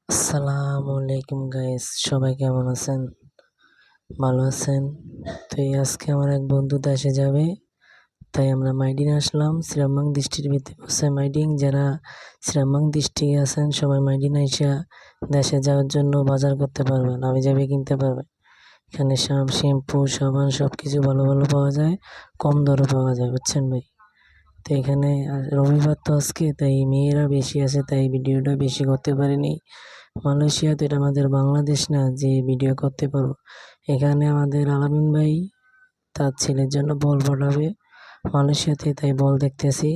আসসালামু আলাইকুম গাইস, সবাই কেমন আছেন? ভালো আছেন? তো আজকে আমার এক বন্ধু দেশে যাবে, তাই আমরা মাইডিং আসলাম। শ্রীরামবাং ডিস্ট্রিক্টের ভিতরে আছে মাইডিং। যারা শ্রীরামবাং ডিস্ট্রিক্টে আছেন সবাই মাইডিং আইসা দেশে যাওয়ার জন্য বাজার করতে পারবেন, আমি যাবে কিনতে পারবেন। এখানে শ্যাম্পু সাবান সব কিছু ভালো ভালো পাওয়া যায়, কম দরে পাওয়া যায়, বুঝছেন ভাই? তো এখানে রবিবার তো আজকে, তাই মেয়েরা বেশি আছে, তাই ভিডিওটা বেশি করতে পারিনি। মালয়েশিয়া তো এটা আমাদের বাংলাদেশ না যে ভিডিও করতে পারবো। এখানে আমাদের আলামিন ভাই তার ছেলের জন্য বল পাঠাবে মালয়েশিয়াতে, তাই বল দেখতেছি।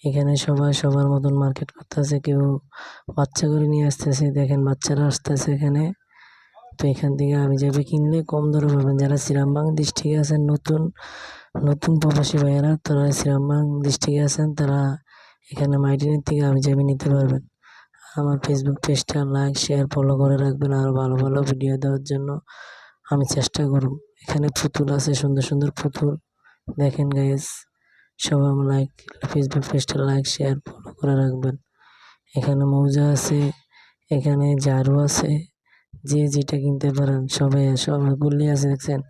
এখানে সবাই সবার মতন মার্কেট করতেছে, কেউ বাচ্চা করে নিয়ে আসতেছে, দেখেন বাচ্চারা আসতেছে এখানে। তো এখান থেকে আমি যাবে কিনলে কম দরে পাবেন। যারা শ্রীরামবাং ডিস্ট্রিক্টে আছেন, নতুন নতুন প্রবাসী ভাইয়েরা, তারা শ্রীরামবাং ডিস্ট্রিক্টে আছেন, তারা এখানে মাইডিনের থেকে আমি যাবে নিতে পারবেন। আমার ফেসবুক পেজটা লাইক শেয়ার ফলো করে রাখবেন, আর ভালো ভালো ভিডিও দেওয়ার জন্য আমি চেষ্টা করব। এখানে পুতুল আছে, সুন্দর সুন্দর পুতুল, দেখেন গাইস। সবাই লাইক ফেসবুক পেজটা লাইক শেয়ার ফলো করে রাখবেন। এখানে মৌজা আছে, এখানে ঝাড়ু আছে, যে যেটা কিনতে পারেন সবাই। সব গুল্লি আছে, দেখছেন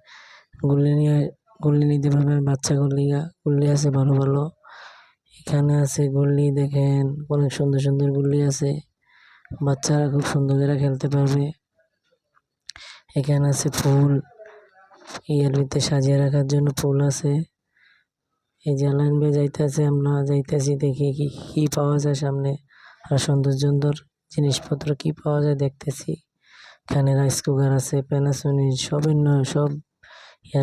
গুল্লি নিতে পারবেন, বাচ্চা গুল্লি আছে ভালো ভালো। এখানে আছে গুল্লি, দেখেন অনেক সুন্দর সুন্দর গুল্লি আছে, বাচ্চারা খুব সুন্দর করে খেলতে পারবে। এখানে আছে ফুল, ইয়ার ভিতরে সাজিয়ে রাখার জন্য ফুল আছে। এই যে লাইন দিয়ে যাইতেছে, আমরা যাইতেছি, দেখি কি কি পাওয়া যায় সামনে, আর সুন্দর সুন্দর জিনিসপত্র কি পাওয়া যায় দেখতেছি। এখানে রাইস কুকার আছে, প্যানাসোনিক সব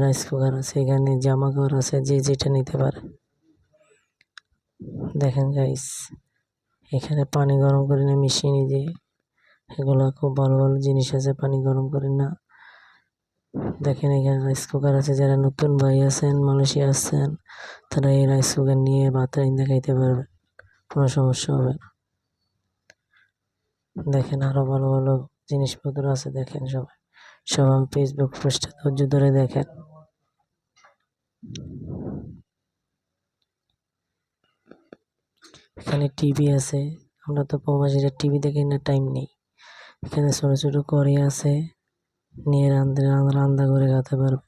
রাইস কুকার আছে। এখানে জামা কাপড় আছে, যে যেটা নিতে পারে। দেখেন গাইস, এখানে পানি গরম করে না মেশিনে যে, এগুলো খুব ভালো ভালো জিনিস আছে, পানি গরম করে না। দেখেন এখানে রাইস কুকার আছে, যারা নতুন ভাই আছেন মালয়েশিয়া আসছেন, তারা এই রাইস কুকার নিয়ে ভাত রান্না খাইতে পারবেন, কোনো সমস্যা হবে না। দেখেন আরো ভালো ভালো জিনিসপত্র আছে, দেখেন সবাই সবাই ফেসবুক পোস্টে ধৈর্য ধরে দেখেন। এখানে টিভি আছে, আমরা তো প্রবাসীরা টিভি দেখি না, টাইম নেই। এখানে ছোট ছোট কড়াই আছে, নিয়ে রান্না করে খেতে পারবে।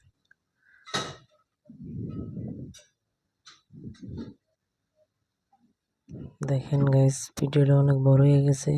দেখেন গাইস, ভিডিওটা অনেক বড় হয়ে গেছে।